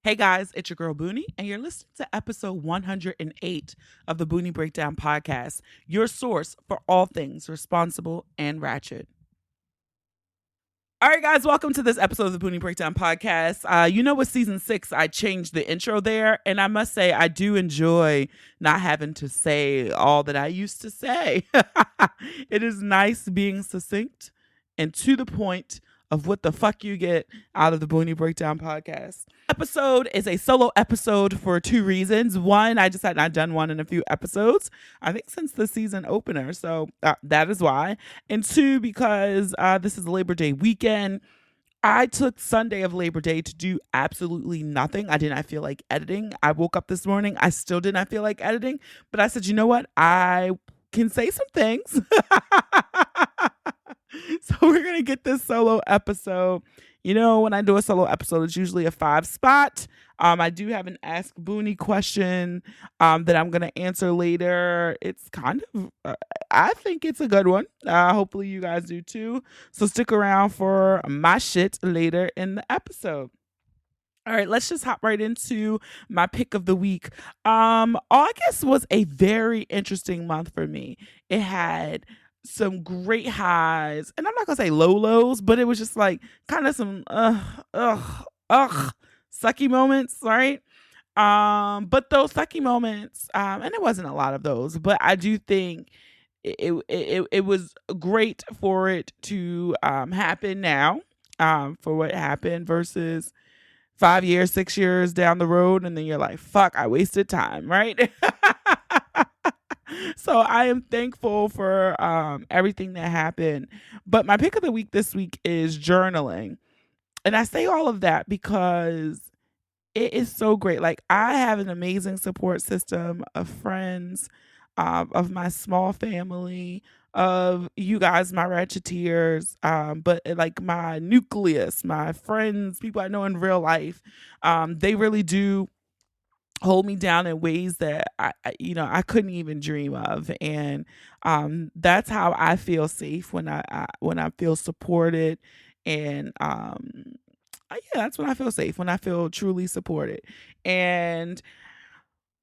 Hey guys, it's your girl Boonie, and you're listening to episode 108 of the Boonie Breakdown Podcast, your source for all things responsible and ratchet. All right, guys, welcome to this episode of the Boonie Breakdown Podcast. With season 6, I changed the intro there, and I must say, I do enjoy not having to say all that I used to say. It is nice being succinct and to the point of what the fuck you get out of the Boonie Breakdown Podcast. Episode is a solo episode for two reasons. One, I just had not done one in a few episodes, I think since the season opener, so that is why. And two, because this is Labor Day weekend. I took Sunday of Labor Day to do absolutely nothing. I did not feel like editing. I woke up this morning, I still did not feel like editing, but I said, you know what? I can say some things. So we're going to get this solo episode. You know, when I do a solo episode, it's usually a 5 spot. I do have an Ask Boonie question that I'm going to answer later. It's kind of, I think it's a good one. Hopefully you guys do too. So stick around for my shit later in the episode. All right, let's just hop right into my pick of the week. August was a very interesting month for me. It had some great highs, and I'm not gonna say low lows, but it was just like kind of some sucky moments, right? But those sucky moments, and it wasn't a lot of those, but I do think it was great for it to happen now, for what happened versus 5 years, 6 years down the road, and then you're like, fuck, I wasted time, right? So I am thankful for everything that happened. But my pick of the week this week is journaling. And I say all of that because it is so great. Like, I have an amazing support system of friends, of my small family, of you guys, my ratcheteers, but like my nucleus, my friends, people I know in real life. They really do hold me down in ways that I couldn't even dream of, and that's how I feel safe when I feel supported, and that's when I feel safe, when I feel truly supported. And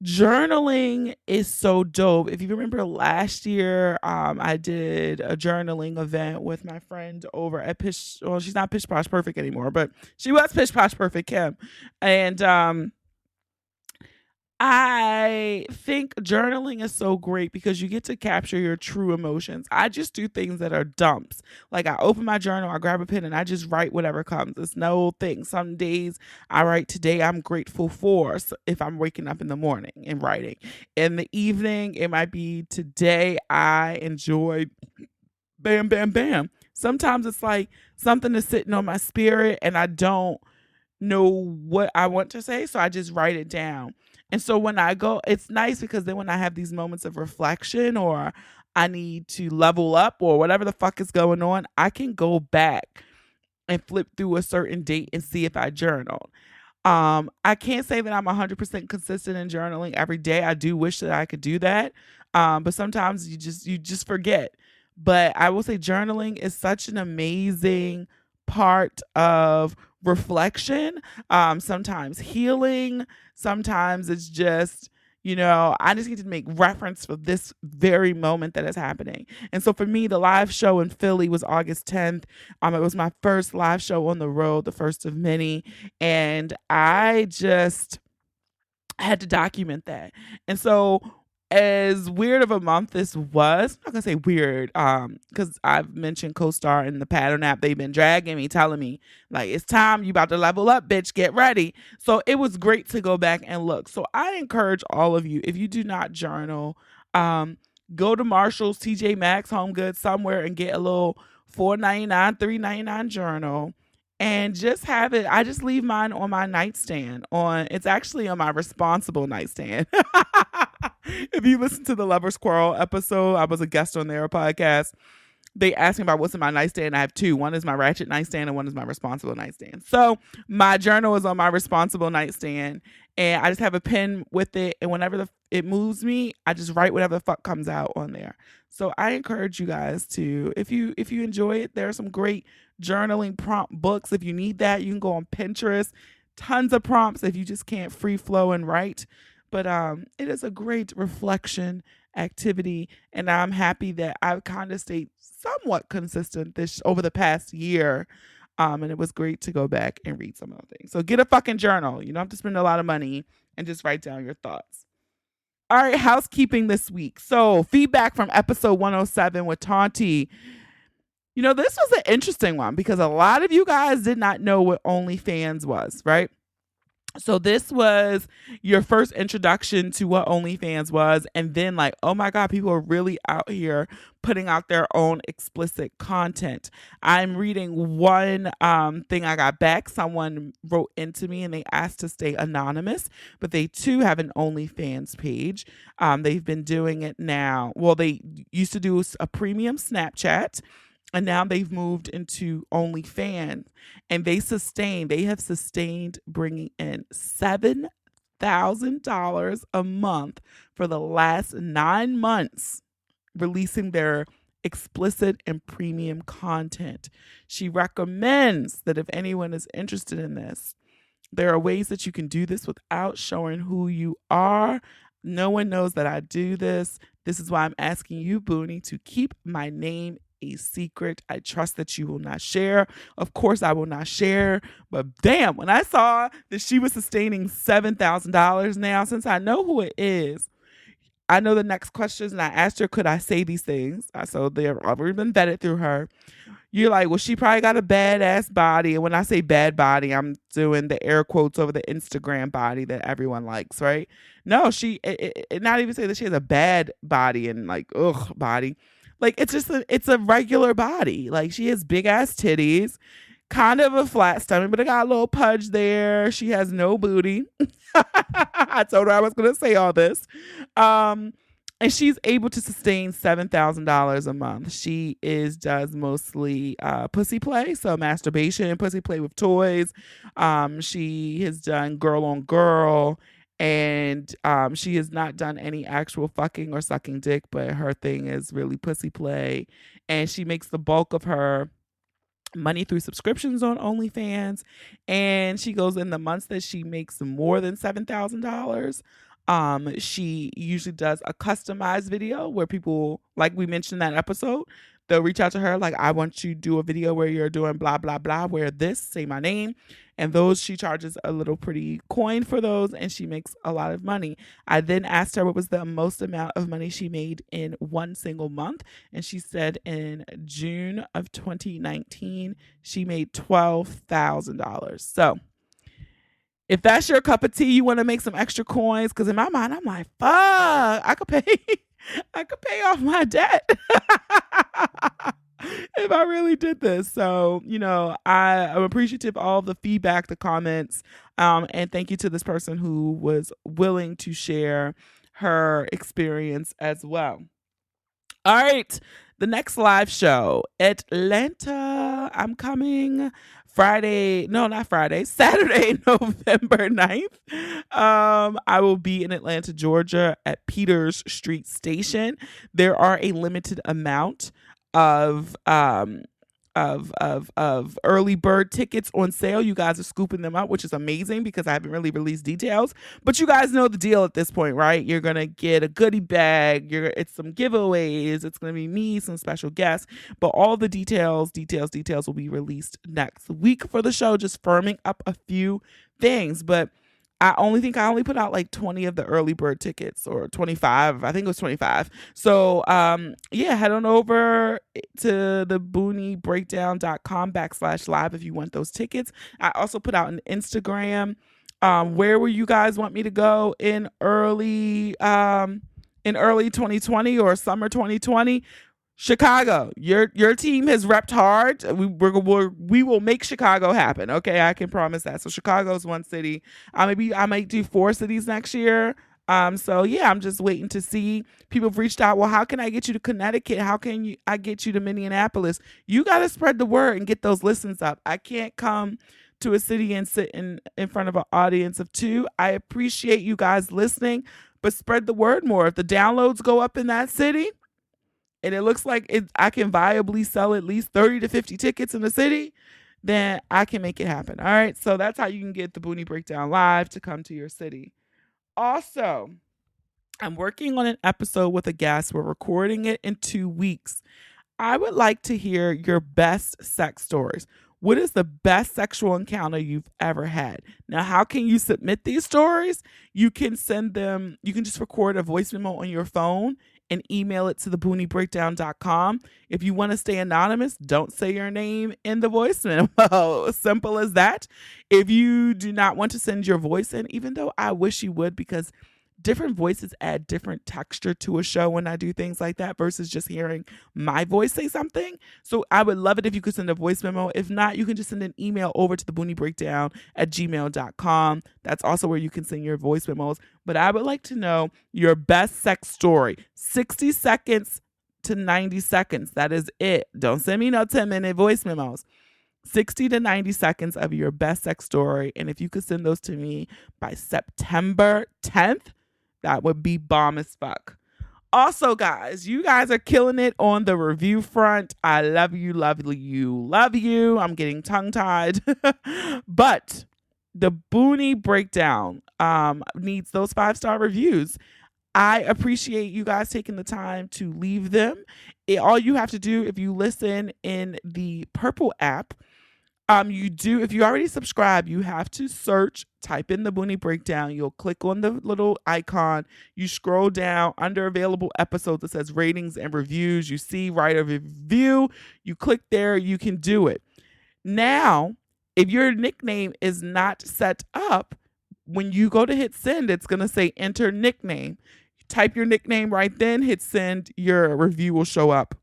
journaling is so dope. If you remember last year, I did a journaling event with my friend over at Pish. Well, she's not Pish Posh Perfect anymore, but she was Pish Posh Perfect Kim, and I think journaling is so great because you get to capture your true emotions. I just do things that are dumps. Like, I open my journal, I grab a pen, and I just write whatever comes. It's no thing. Some days I write, today I'm grateful for, so if I'm waking up in the morning and writing. In the evening, it might be, today I enjoy bam, bam, bam. Sometimes it's like something is sitting on my spirit and I don't know what I want to say, so I just write it down. And so when I go, it's nice because then when I have these moments of reflection, or I need to level up, or whatever the fuck is going on, I can go back and flip through a certain date and see if I journaled. I can't say that I'm 100% consistent in journaling every day. I do wish that I could do that. But sometimes you just forget. But I will say journaling is such an amazing part of reflection, sometimes healing, sometimes it's just, I just need to make reference for this very moment that is happening. And so for me, the live show in Philly was August 10th. It was my first live show on the road, the first of many, and I just had to document that. And so, as weird of a month this was, I'm not gonna say weird, because I've mentioned CoStar and the Pattern app. They've been dragging me, telling me, like, it's time, you about to level up, bitch, get ready. So it was great to go back and look. So I encourage all of you, if you do not journal, go to Marshall's, TJ Maxx, Home Goods, somewhere, and get a little $4.99, $3.99 journal, and just have it. I just leave mine on my nightstand. It's actually on my responsible nightstand. If you listen to the Lover's Quarrel episode, I was a guest on their podcast. They asked me about what's in my nightstand. I have two. One is my ratchet nightstand and one is my responsible nightstand. So my journal is on my responsible nightstand, and I just have a pen with it. And whenever it moves me, I just write whatever the fuck comes out on there. So I encourage you guys to, if you enjoy it, there are some great journaling prompt books. If you need that, you can go on Pinterest, tons of prompts if you just can't free flow and write. But it is a great reflection activity, and I'm happy that I've kind of stayed somewhat consistent this over the past year. And it was great to go back and read some of the things. So get a fucking journal. You don't have to spend a lot of money and just write down your thoughts. All right, housekeeping this week. So feedback from episode 107 with Tonti. This was an interesting one because a lot of you guys did not know what OnlyFans was, right? So this was your first introduction to what OnlyFans was. And then like, oh my God, people are really out here putting out their own explicit content. I'm reading one thing I got back. Someone wrote into me and they asked to stay anonymous, but they too have an OnlyFans page. They've been doing it now. Well, they used to do a premium Snapchat. And now they've moved into OnlyFans, and they have sustained bringing in $7,000 a month for the last 9 months, releasing their explicit and premium content. She recommends that if anyone is interested in this, there are ways that you can do this without showing who you are. No one knows that I do this. This is why I'm asking you, Boonie, to keep my name a secret. I trust that you will not share. Of course, I will not share. But damn, when I saw that she was sustaining $7,000 now, since I know who it is, I know the next questions, and I asked her, could I say these things? So they've already been vetted through her. You're like, well, she probably got a badass body. And when I say bad body, I'm doing the air quotes over the Instagram body that everyone likes, right? No, not even say that she has a bad body and like, body. Like, it's a regular body. Like, she has big ass titties, kind of a flat stomach, but it got a little pudge there. She has no booty. I told her I was going to say all this. And she's able to sustain $7,000 a month. She does mostly pussy play, so masturbation, pussy play with toys. She has done girl on girl. And she has not done any actual fucking or sucking dick, but her thing is really pussy play. And she makes the bulk of her money through subscriptions on OnlyFans. And she goes, in the months that she makes more than $7,000, she usually does a customized video where people, like we mentioned in that episode, they'll reach out to her like, I want you to do a video where you're doing blah, blah, blah, wear this, say my name. And those, she charges a little pretty coin for those, and she makes a lot of money. I then asked her what was the most amount of money she made in one single month. And she said in June of 2019, she made $12,000. So if that's your cup of tea, you want to make some extra coins. Because in my mind, I'm like, fuck, I could pay off my debt. If I really did this. So, I'm appreciative of all the feedback, the comments, and thank you to this person who was willing to share her experience as well. All right. The next live show, Atlanta. I'm coming Saturday, November 9th. I will be in Atlanta, Georgia at Peters Street Station. There are a limited amount of early bird tickets on sale. You guys are scooping them up, which is amazing because I haven't really released details, but you guys know the deal at this point, right? You're going to get a goodie bag. It's some giveaways. It's going to be me, some special guests, but all the details will be released next week for the show, just firming up a few things. But I only put out like 20 of the early bird tickets, or 25. I think it was 25. So, head on over to the booniebreakdown.com/live if you want those tickets. I also put out an Instagram. Where will you guys want me to go in early 2020 or summer 2020? Chicago, your team has repped hard. We will make Chicago happen. Okay, I can promise that. So Chicago is one city. I might do 4 cities next year. So yeah, I'm just waiting to see. People have reached out. Well, how can I get you to Connecticut? How can I get you to Minneapolis? You got to spread the word and get those listens up. I can't come to a city and sit in front of an audience of 2. I appreciate you guys listening, but spread the word more. If the downloads go up in that city, and it looks like I can viably sell at least 30 to 50 tickets in the city, then I can make it happen. All right. So that's how you can get the Boonie Breakdown live to come to your city. Also, I'm working on an episode with a guest. We're recording it in 2 weeks. I would like to hear your best sex stories. What is the best sexual encounter you've ever had? Now, how can you submit these stories? You can send them, you can just record a voice memo on your phone and email it to theboonieBreakdown.com. If you want to stay anonymous, don't say your name in the voice memo. Simple as that. If you do not want to send your voice in, even though I wish you would, because different voices add different texture to a show when I do things like that versus just hearing my voice say something. So I would love it if you could send a voice memo. If not, you can just send an email over to theboonieBreakdown@gmail.com. That's also where you can send your voice memos. But I would like to know your best sex story. 60 seconds to 90 seconds. That is it. Don't send me no 10-minute voice memos. 60 to 90 seconds of your best sex story. And if you could send those to me by September 10th, that would be bomb as fuck. Also, guys, you guys are killing it on the review front. I love you, love you, love you. I'm getting tongue-tied. But the Boonie Breakdown needs those 5-star reviews. I appreciate you guys taking the time to leave them. All you have to do, if you listen in the Purple app, if you already subscribe, you have to search, type in the Boonie Breakdown. You'll click on the little icon. You scroll down under available episodes. It says ratings and reviews. You see write a review. You click there. You can do it. Now, if your nickname is not set up, when you go to hit send, it's going to say enter nickname. You type your nickname right then, hit send. Your review will show up.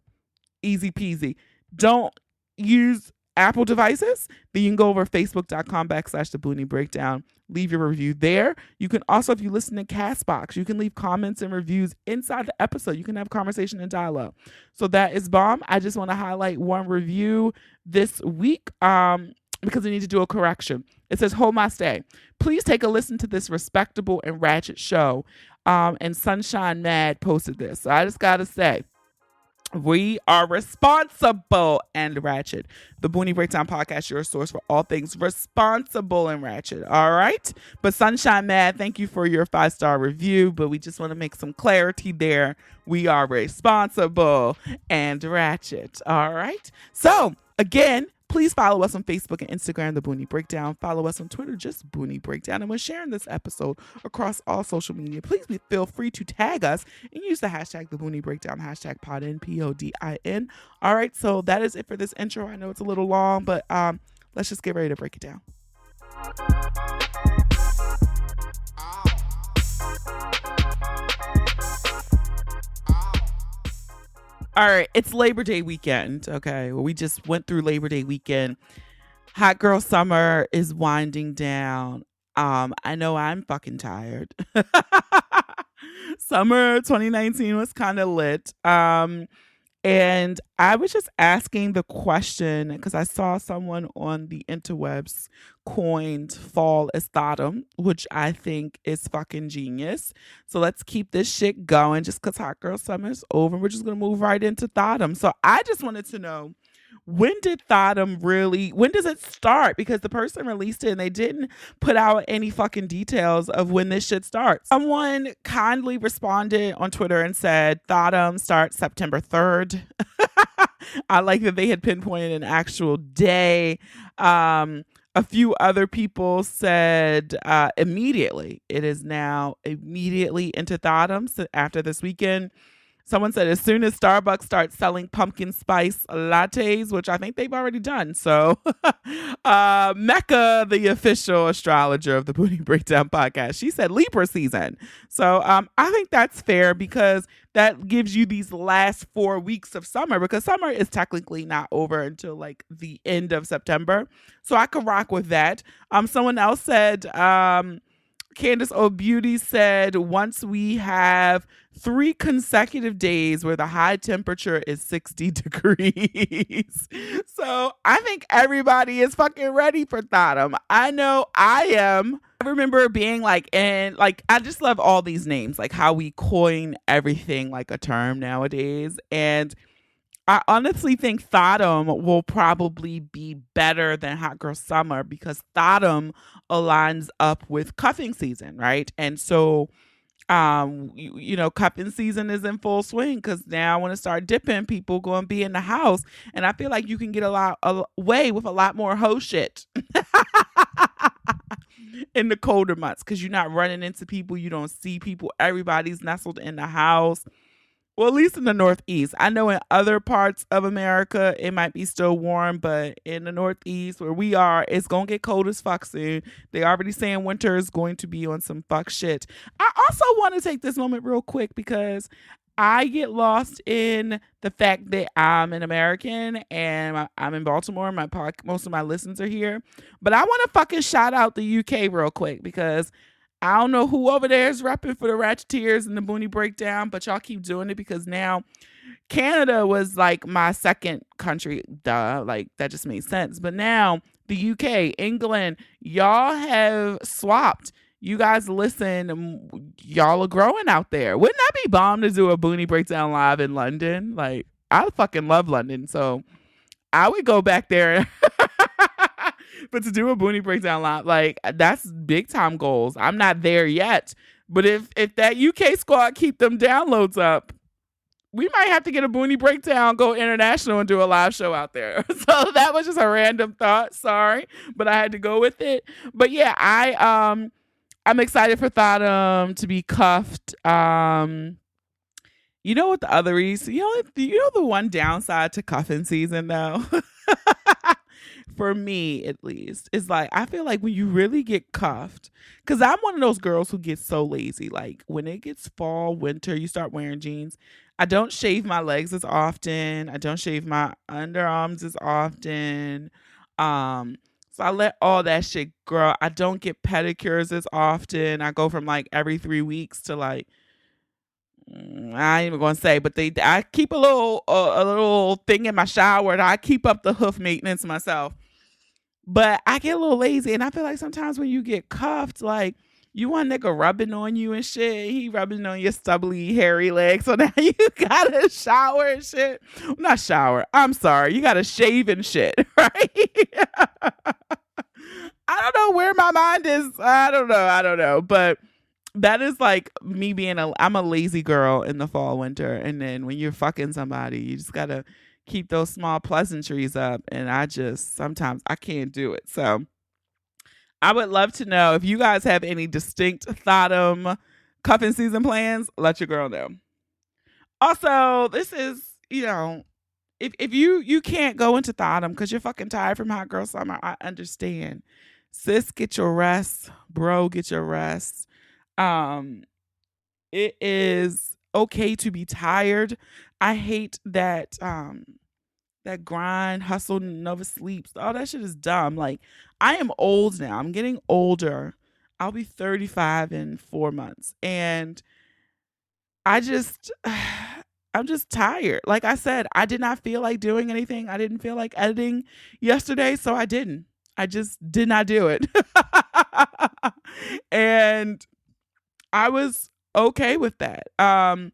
Easy peasy. Don't use Apple devices, then you can go over facebook.com/the Boonie Breakdown. Leave your review there. You can also, if you listen to Castbox, you can leave comments and reviews inside the episode. You can have conversation and dialogue. So that is bomb. I just want to highlight one review this week because we need to do a correction. It says, "Hold my stay. Please take a listen to this respectable and ratchet show." And Sunshine Mad posted this. So I just got to say, we are responsible and ratchet. The Boonie Breakdown podcast, your source for all things responsible and ratchet. All right. But Sunshine Mad, thank you for your 5-star review. But we just want to make some clarity there. We are responsible and ratchet. All right. So again, please follow us on Facebook and Instagram, The Boonie Breakdown. Follow us on Twitter, just Boonie Breakdown. And we're sharing this episode across all social media. Please feel free to tag us and use the hashtag The Boonie Breakdown, hashtag PODIN, PODIN. All right, so that is it for this intro. I know it's a little long, but let's just get ready to break it down. All right, it's Labor Day weekend. Okay, well, we just went through Labor Day weekend. Hot girl summer is winding down. I know I'm fucking tired. Summer 2019 was kind of lit. And I was just asking the question because I saw someone on the interwebs coined fall as Thotumn, which I think is fucking genius. So let's keep this shit going just because hot girl summer's over. We're just going to move right into Thotumn. So I just wanted to know, when does it start? Because the person released it and they didn't put out any fucking details of when this shit starts. Someone kindly responded on Twitter and said Thotumn starts September 3rd. I like that they had pinpointed an actual day. A few other people said immediately. It is now immediately into Thotumn after this weekend. Someone said as soon as Starbucks starts selling pumpkin spice lattes, which I think they've already done. So Mecca, the official astrologer of the Boonie Breakdown podcast, she said Libra season. So I think that's fair because that gives you these last 4 weeks of summer, because summer is technically not over until like the end of September. So I could rock with that. Someone else said, Candace O Beauty said, once we have 3 consecutive days where the high temperature is 60 degrees. So I think everybody is fucking ready for Thotumn. I know I am. I remember being like, I just love all these names, like how we coin everything like a term nowadays. And I honestly think Thotumn will probably be better than Hot Girl Summer because Thotumn aligns up with cuffing season, right? And so cuffing season is in full swing because now when it start dipping, people going to be in the house, and I feel like you can get away with a lot more hoe shit in the colder months because you're not running into people, you don't see people, everybody's nestled in the house. Well, at least in the Northeast. I know in other parts of America, it might be still warm, but in the Northeast where we are, it's going to get cold as fuck soon. They already saying winter is going to be on some fuck shit. I also want to take this moment real quick because I get lost in the fact that I'm an American and I'm in Baltimore. Most of my listens are here. But I want to fucking shout out the UK real quick because I don't know who over there is repping for the Ratcheteers and the Boonie Breakdown, but y'all keep doing it because now Canada was like my second country. Duh, like that just made sense. But now the UK, England, y'all have swapped. You guys listen, y'all are growing out there. Wouldn't that be bomb to do a Boonie Breakdown live in London? Like, I fucking love London, so I would go back there. But to do a Boonie Breakdown live, like, that's big time goals. I'm not there yet. But if that UK squad keep them downloads up, we might have to get a Boonie Breakdown, go international, and do a live show out there. So that was just a random thought. Sorry, but I had to go with it. But yeah, I'm excited for Thotumn to be cuffed. You know what the other reason? You know the one downside to cuffing season though. For me at least, is like I feel like when you really get cuffed, because I'm one of those girls who gets so lazy. Like when it gets fall, winter, you start wearing jeans. I don't shave my legs as often. I don't shave my underarms as often. So I let all that shit grow. I don't get pedicures as often. I go from like every 3 weeks to like I ain't even gonna say, but I keep a little thing in my shower and I keep up the hoof maintenance myself. But I get a little lazy, and I feel like sometimes when you get cuffed, like you want a nigga rubbing on you and shit. He rubbing on your stubbly, hairy legs. So now you gotta shower and shit. Not shower. I'm sorry. You gotta shave and shit, right? I don't know where my mind is. I don't know. But that is like me being I'm a lazy girl in the fall, winter. And then when you're fucking somebody, you just gotta keep those small pleasantries up. And sometimes I can't do it. So I would love to know if you guys have any distinct Thotumn cuffing season plans, let your girl know. Also, this is, if you can't go into Thotumn because you're fucking tired from Hot Girl Summer, I understand. Sis, get your rest. Bro, get your rest. It is okay to be tired. I hate that that grind, hustle, never sleeps. All that shit is dumb. Like, I am old now. I'm getting older. I'll be 35 in 4 months. And I'm just tired. Like I said, I did not feel like doing anything. I didn't feel like editing yesterday, so I didn't. I just did not do it. And I was okay with that. And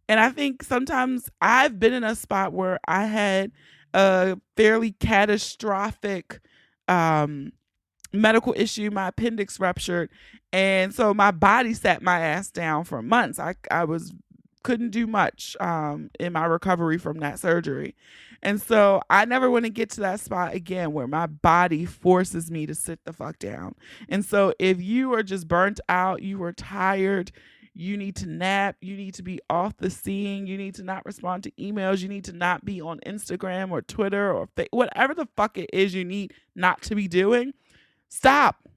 I think sometimes I've been in a spot where I had a fairly catastrophic medical issue. My appendix ruptured. And so my body sat my ass down for months. I couldn't do much in my recovery from that surgery. And so I never want to get to that spot again where my body forces me to sit the fuck down. And so if you are just burnt out, you are tired, you need to nap, you need to be off the scene, you need to not respond to emails, you need to not be on Instagram or Twitter or whatever the fuck it is you need not to be doing, stop.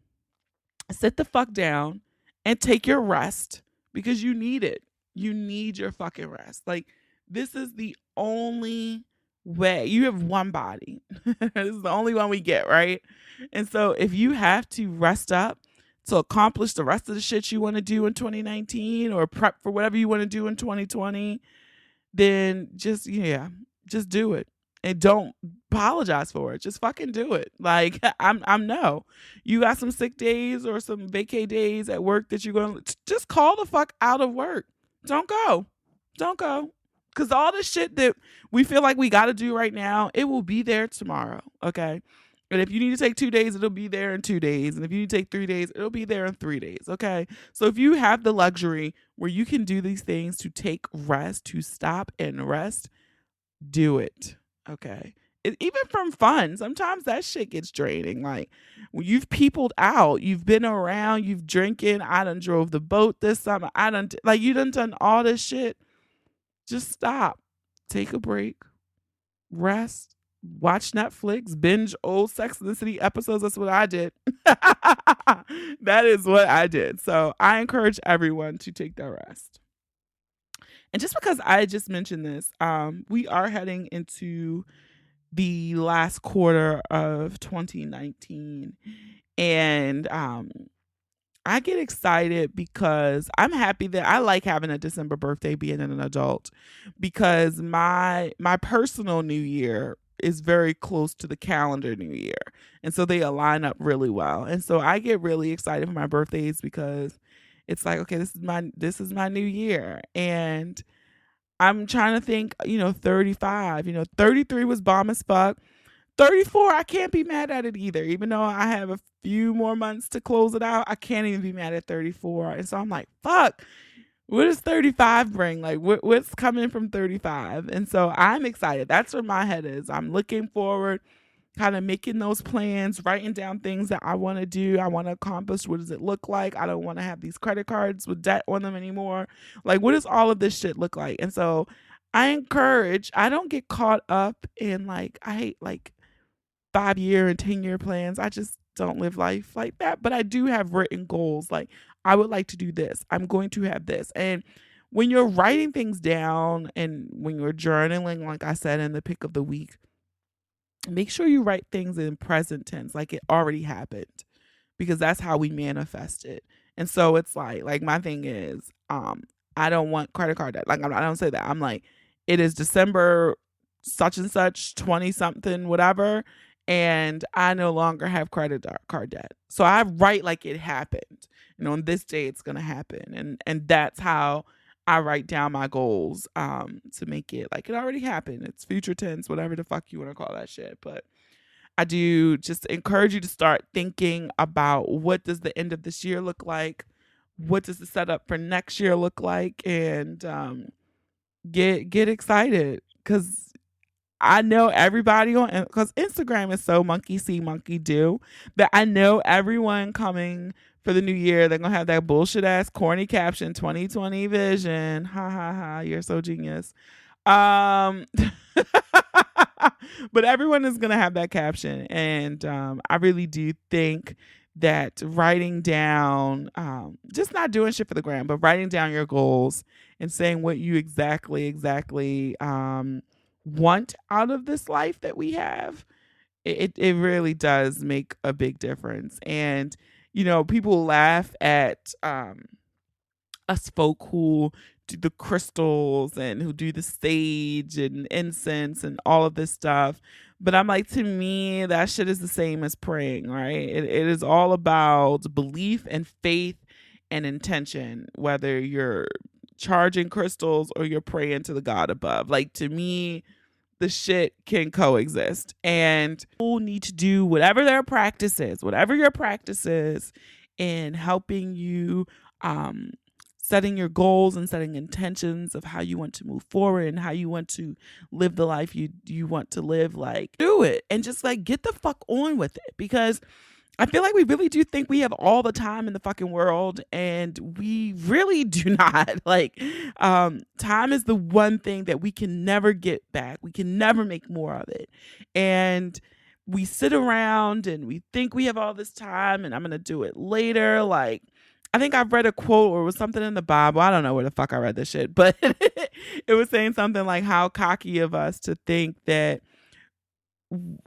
Sit the fuck down and take your rest because you need it. You need your fucking rest. Like, this is the only way. You have one body. This is the only one we get, right? And so if you have to rest up to accomplish the rest of the shit you want to do in 2019 or prep for whatever you want to do in 2020, then just do it. And don't apologize for it. Just fucking do it. Like, I'm no. You got some sick days or some vacay days at work that you're going to just call the fuck out of work. Don't go. Because all the shit that we feel like we got to do right now, it will be there tomorrow. Okay. And if you need to take 2 days, it'll be there in 2 days. And if you need to take 3 days, it'll be there in 3 days. Okay. So if you have the luxury where you can do these things to take rest, to stop and rest, do it. Okay. Even from fun, sometimes that shit gets draining. Like when you've peopled out, you've been around, you've drinking. I done drove the boat this summer. You done all this shit. Just stop, take a break, rest, watch Netflix, binge old Sex and the City episodes. That's what I did. That is what I did. So I encourage everyone to take their rest. And just because I just mentioned this, we are heading into the last quarter of 2019. And I get excited because I'm happy that I like having a December birthday being an adult, because my personal new year is very close to the calendar new year. And so they align up really well. And so I get really excited for my birthdays because it's like, okay, this is my new year. And I'm trying to think, 35, 33 was bomb as fuck. 34, I can't be mad at it either. Even though I have a few more months to close it out, I can't even be mad at 34. And so I'm like, fuck, what does 35 bring? Like, what's coming from 35? And so I'm excited. That's where my head is. I'm looking forward, kind of making those plans, writing down things that I want to do. I want to accomplish. What does it look like? I don't want to have these credit cards with debt on them anymore. Like, what does all of this shit look like? And so I don't get caught up in I hate 5-year and 10-year plans. I just don't live life like that. But I do have written goals. Like, I would like to do this. I'm going to have this. And when you're writing things down and when you're journaling, like I said in the pick of the week, make sure you write things in present tense, like it already happened, because that's how we manifest it. And so it's like my thing is, I don't want credit card debt. Like, I don't say that. I'm like, it is December such and such, 20 something, whatever. And I no longer have credit card debt. So I write like it happened. On this day it's going to happen. And that's how I write down my goals, to make it like it already happened. It's future tense, whatever the fuck you want to call that shit. But I do just encourage you to start thinking about, what does the end of this year look like? What does the setup for next year look like? And get excited, because I know everybody because Instagram is so monkey see, monkey do, that I know everyone coming for the new year, they're going to have that bullshit ass corny caption, 2020 vision. Ha ha ha. You're so genius. But everyone is going to have that caption. And I really do think that writing down, just not doing shit for the gram, but writing down your goals and saying what you exactly want out of this life that we have, it really does make a big difference. And people laugh at us folk who do the crystals and who do the sage and incense and all of this stuff, but I'm like, to me, that shit is the same as praying, right? It is all about belief and faith and intention, whether you're charging crystals or you're praying to the God above. Like, to me, the shit can coexist, and people need to do whatever your practice is in helping you, setting your goals and setting intentions of how you want to move forward and how you want to live the life you want to live. Like, do it and just get the fuck on with it, because I feel like we really do think we have all the time in the fucking world, and we really do not. Time is the one thing that we can never get back. We can never make more of it. And we sit around and we think we have all this time and I'm going to do it later. Like, I think I've read a quote, or it was something in the Bible. I don't know where the fuck I read this shit, but it was saying something like, how cocky of us to think that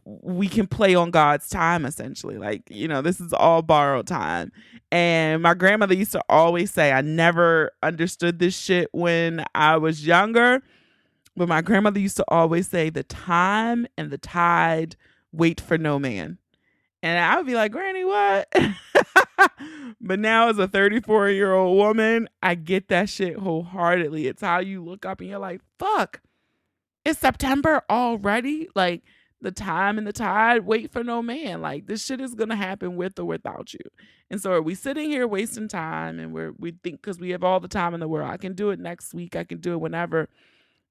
we can play on God's time, essentially. This is all borrowed time. And my grandmother used to always say, I never understood this shit when I was younger, but my grandmother used to always say, the time and the tide wait for no man. And I would be like, Granny, what? But now as a 34-year-old woman, I get that shit wholeheartedly. It's how you look up and you're like, fuck, it's September already? Like, the time and the tide wait for no man. Like, this shit is gonna happen with or without you. And so are we sitting here wasting time and we think because we have all the time in the world, I can do it next week, I can do it whenever.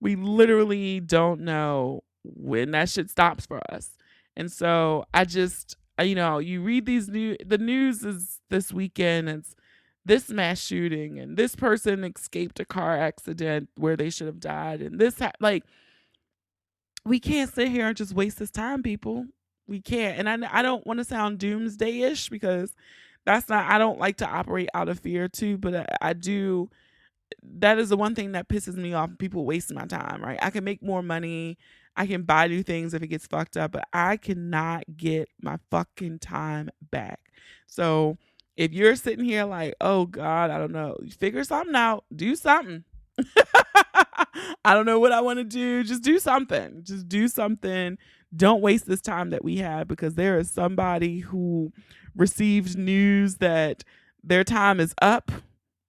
We literally don't know when that shit stops for us. And so I just, you read the news is this weekend, it's this mass shooting and this person escaped a car accident where they should have died. And like, we can't sit here and just waste this time, people. We can't. And I don't want to sound doomsday-ish because I don't like to operate out of fear too, but I do. That is the one thing that pisses me off. People wasting my time, right? I can make more money. I can buy new things if it gets fucked up, but I cannot get my fucking time back. So if you're sitting here like, oh God, I don't know, figure something out, do something. I don't know what I want to do. Just do something. Just do something. Don't waste this time that we have, because there is somebody who received news that their time is up.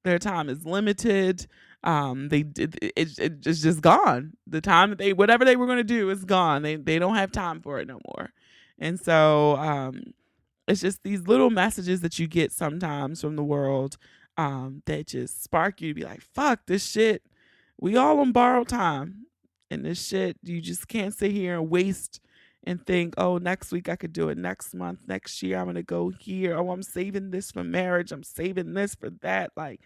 Their time is limited. It's just gone. The time that whatever they were going to do is gone. They don't have time for it no more. And so it's just these little messages that you get sometimes from the world that just spark you to be like, fuck this shit. We all on borrowed time. And this shit, you just can't sit here and waste and think, oh, next week I could do it. Next month, next year, I'm going to go here. Oh, I'm saving this for marriage. I'm saving this for that. Like,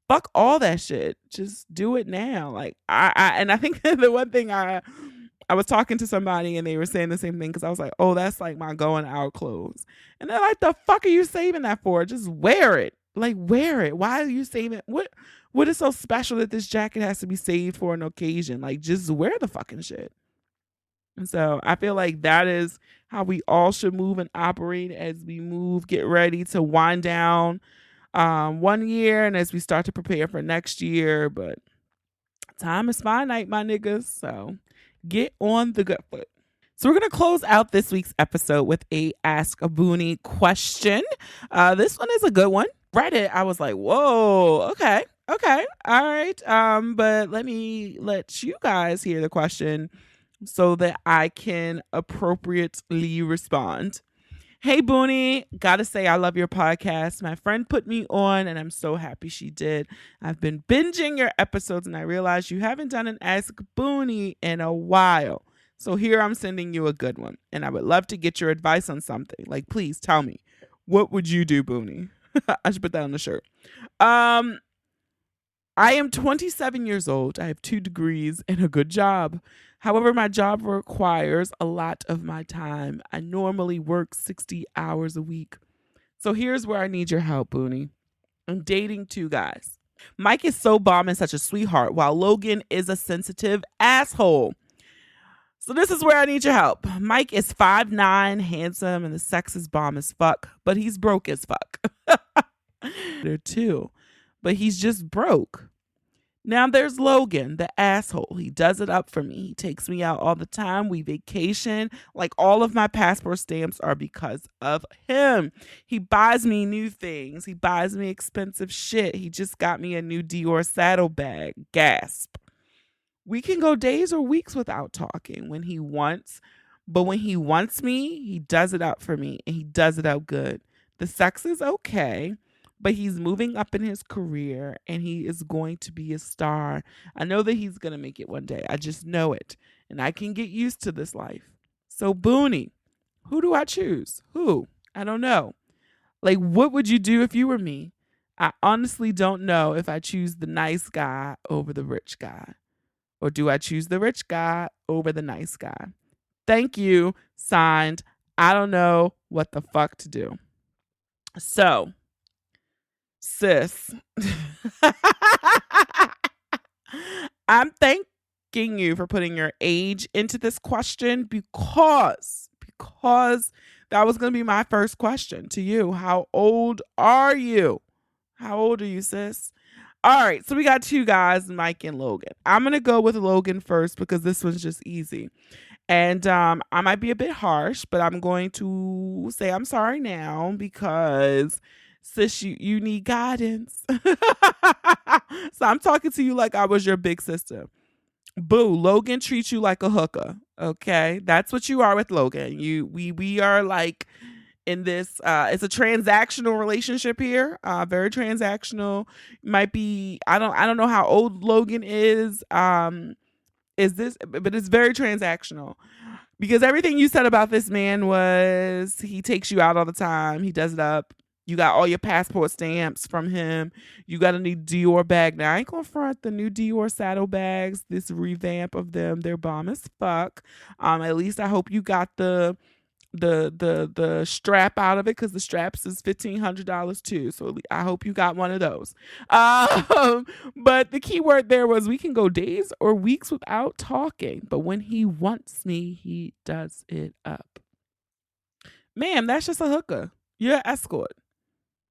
fuck all that shit. Just do it now. Like, I think the one thing I was talking to somebody and they were saying the same thing, because I was like, oh, that's like my going out clothes. And they're like, the fuck are you saving that for? Just wear it. Like, wear it. Why are you saving it? What is so special that this jacket has to be saved for an occasion? Like, just wear the fucking shit. And so I feel like that is how we all should move and operate as we get ready to wind down 1 year and as we start to prepare for next year. But time is finite, my niggas. So get on the good foot. So we're going to close out this week's episode with a Ask a Boonie question. This one is a good one. Read it. I was like, whoa, okay. All right. But let you guys hear the question so that I can appropriately respond. Hey, Boonie, gotta say I love your podcast. My friend put me on and I'm so happy she did. I've been binging your episodes and I realized you haven't done an Ask Boonie in a while. So here I'm sending you a good one and I would love to get your advice on something. Like, please tell me, what would you do, Boonie? I should put that on the shirt. I am 27 years old. I have 2 degrees and a good job. However, my job requires a lot of my time. I normally work 60 hours a week. So here's where I need your help, Boonie. I'm dating 2 guys. Mike is so bomb and such a sweetheart, while Logan is a sensitive asshole. So this is where I need your help. Mike is 5'9", handsome, and the sex is bomb as fuck, but he's broke as fuck. There too, but he's just broke. Now there's Logan, the asshole. He does it up for me. He takes me out all the time. We vacation. Like, all of my passport stamps are because of him. He buys me new things. He buys me expensive shit. He just got me a new Dior saddlebag. Gasp. We can go days or weeks without talking when he wants. But when he wants me, he does it up for me. And he does it up good. The sex is okay. But he's moving up in his career and he is going to be a star. I know that he's going to make it one day. I just know it. And I can get used to this life. So, Boonie, who do I choose? Who? I don't know. Like, what would you do if you were me? I honestly don't know if I choose the nice guy over the rich guy. Or do I choose the rich guy over the nice guy? Thank you. Signed, I don't know what the fuck to do. So, sis, I'm thanking you for putting your age into this question because that was going to be my first question to you. How old are you? How old are you, sis? All right, so we got 2 guys, Mike and Logan. I'm going to go with Logan first because this one's just easy. And I might be a bit harsh, but I'm going to say I'm sorry now because sis, you need guidance. So I'm talking to you like I was your big sister. Boo, Logan treats you like a hooker. Okay, that's what you are with Logan. We are like in this. It's a transactional relationship here. Very transactional. Might be. I don't know how old Logan is. Is this? But it's very transactional. Because everything you said about this man was he takes you out all the time. He does it up. You got all your passport stamps from him. You got a new Dior bag. Now, I ain't gonna front the new Dior saddle bags, this revamp of them. They're bomb as fuck. At least I hope you got the strap out of it, because the straps is $1,500 too. So I hope you got one of those. But the key word there was we can go days or weeks without talking, but when he wants me, he does it up. Ma'am, that's just a hooker. You're an escort.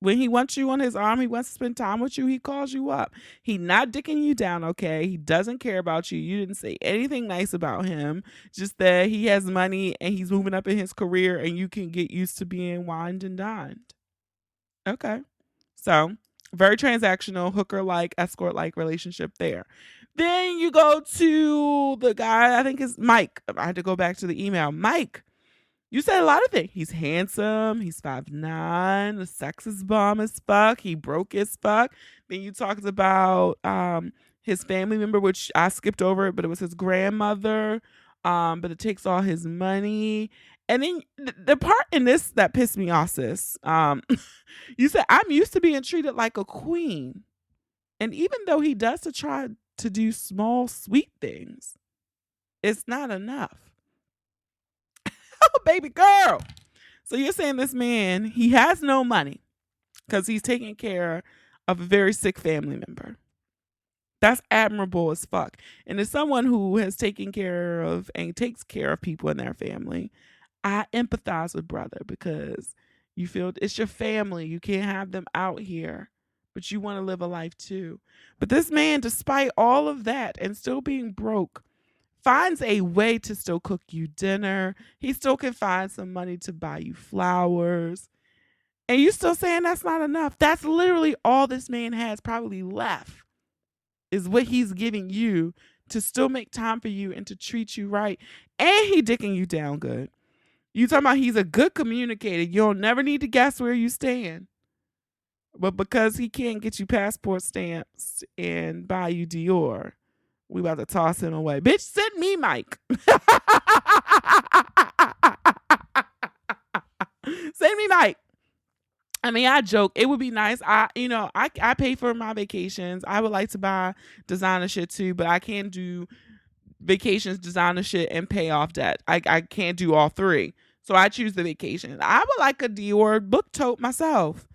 When he wants you on his arm, he wants to spend time with you, he calls you up. He not dicking you down, okay? He doesn't care about you. You didn't say anything nice about him. Just that he has money and he's moving up in his career and you can get used to being wined and dined. Okay. So, very transactional, hooker-like, escort-like relationship there. Then you go to the guy, I think is Mike. I had to go back to the email. Mike. You said a lot of things. He's handsome. He's 5'9". The sex is bomb as fuck. He broke as fuck. Then you talked about his family member, which I skipped over it, but it was his grandmother. But it takes all his money. And then the part in this that pissed me off, sis. You said, I'm used to being treated like a queen. And even though he does to try to do small, sweet things, it's not enough. Oh, baby girl. So you're saying this man, he has no money because he's taking care of a very sick family member. That's admirable as fuck. And as someone who has taken care of and takes care of people in their family, I empathize with brother, because you feel it's your family. You can't have them out here, but you want to live a life too. But this man, despite all of that and still being broke, finds a way to still cook you dinner. He still can find some money to buy you flowers. And you still saying that's not enough. That's literally all this man has probably left, is what he's giving you to still make time for you and to treat you right. And he dicking you down good. You talking about he's a good communicator. You'll never need to guess where you stand. But because he can't get you passport stamps and buy you Dior, we about to toss him away. Bitch, send me Mike. Send me Mike. I mean, I joke. It would be nice. I pay for my vacations. I would like to buy designer shit too, but I can't do vacations, designer shit, and pay off debt. I can't do all three. So I choose the vacation. I would like a Dior book tote myself.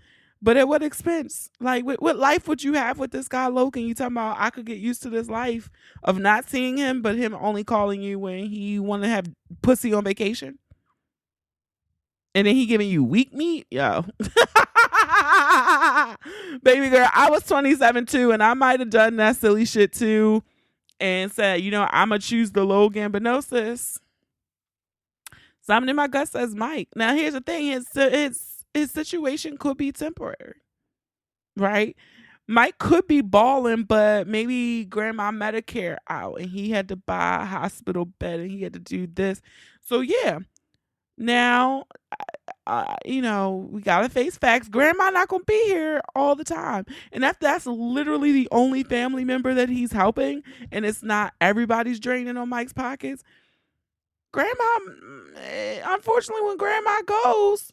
But at what expense? Like, what life would you have with this guy, Logan? You talking about I could get used to this life of not seeing him, but him only calling you when he want to have pussy on vacation? And then he giving you weak meat? Yo. Baby girl, I was 27 too, and I might have done that silly shit too and said, I'm going to choose the Logan. But no, sis. Something in my gut says Mike. Now, here's the thing. His situation could be temporary, right? Mike could be balling, but maybe grandma Medicare out and he had to buy a hospital bed and he had to do this. So yeah, now, we got to face facts. Grandma not going to be here all the time. And that's literally the only family member that he's helping. And it's not everybody's draining on Mike's pockets. Grandma, unfortunately, when grandma goes,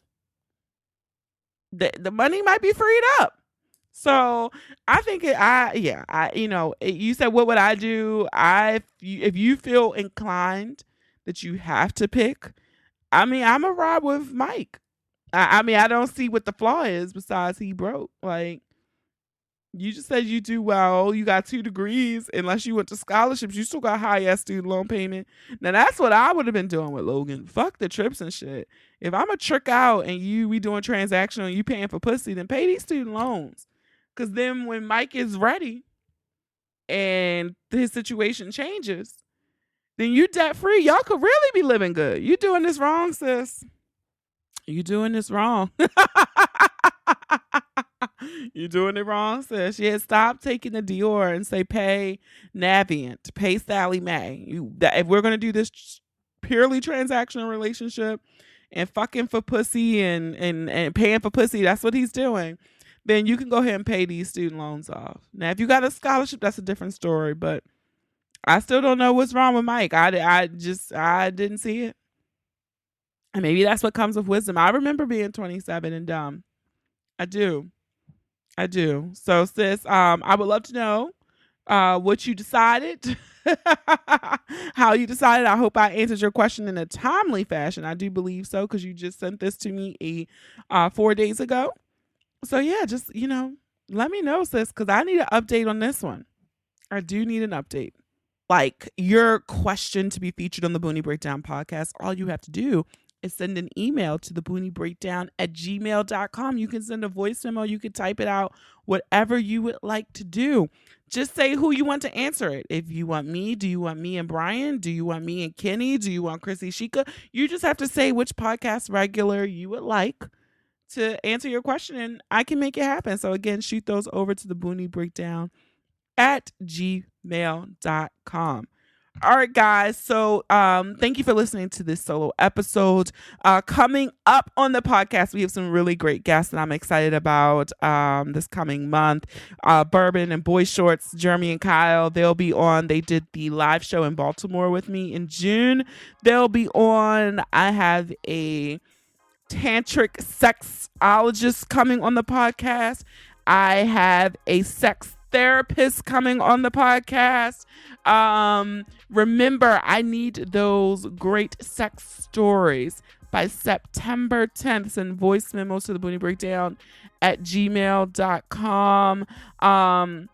the money might be freed up. So I think you said, what would I do? If you feel inclined that you have to pick, I'm a ride with Mike. I don't see what the flaw is besides he broke. Like, you just said you do well. You got 2 degrees. Unless you went to scholarships, you still got high-ass student loan payment. Now, that's what I would have been doing with Logan. Fuck the trips and shit. If I'm a trick out and we doing transactional and you paying for pussy, then pay these student loans. Because then when Mike is ready and his situation changes, then you debt-free. Y'all could really be living good. You doing this wrong, sis. You doing this wrong. You're doing it wrong, sis. Yeah, stop taking the Dior and say pay Navient, pay Sally Mae. If we're gonna do this purely transactional relationship and fucking for pussy and paying for pussy, that's what he's doing. Then you can go ahead and pay these student loans off. Now, if you got a scholarship, that's a different story. But I still don't know what's wrong with Mike. I didn't see it. And maybe that's what comes with wisdom. I remember being 27 and dumb. I do. So, sis, I would love to know what you decided, how you decided. I hope I answered your question in a timely fashion. I do believe so because you just sent this to me 4 days ago. So, yeah, just, let me know, sis, because I need an update on this one. I do need an update. Like your question to be featured on the Boonie Breakdown podcast, all you have to do is send an email to the booniebreakdown@gmail.com. You can send a voice memo. You can type it out, whatever you would like to do. Just say who you want to answer it. If you want me, do you want me and Brian? Do you want me and Kenny? Do you want Chrissy Sheikah? You just have to say which podcast regular you would like to answer your question, and I can make it happen. So again, shoot those over to the booniebreakdown@gmail.com. All right, guys. So thank you for listening to this solo episode. Coming up on the podcast, we have some really great guests that I'm excited about this coming month. Bourbon and Boy Shorts, Jeremy and Kyle, they'll be on. They did the live show in Baltimore with me in June. They'll be on. I have a tantric sexologist coming on the podcast. I have a sex therapist coming on the podcast. Remember, I need those great sex stories by September 10th. Send voice memos to the booniebreakdown@gmail.com.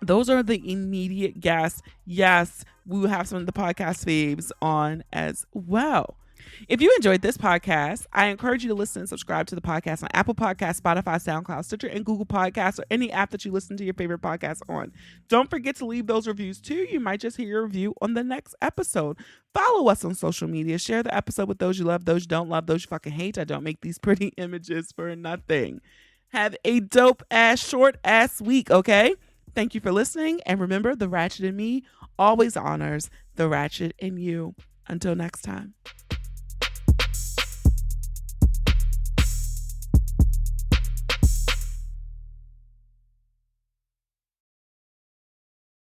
Those are the immediate guests. Yes, we will have some of the podcast faves on as well. If you enjoyed this podcast, I encourage you to listen and subscribe to the podcast on Apple Podcasts, Spotify, SoundCloud, Stitcher, and Google Podcasts, or any app that you listen to your favorite podcasts on. Don't forget to leave those reviews too. You might just hear your review on the next episode. Follow us on social media. Share the episode with those you love, those you don't love, those you fucking hate. I don't make these pretty images for nothing. Have a dope ass, short ass week, okay? Thank you for listening. And remember, the ratchet in me always honors the ratchet in you. Until next time.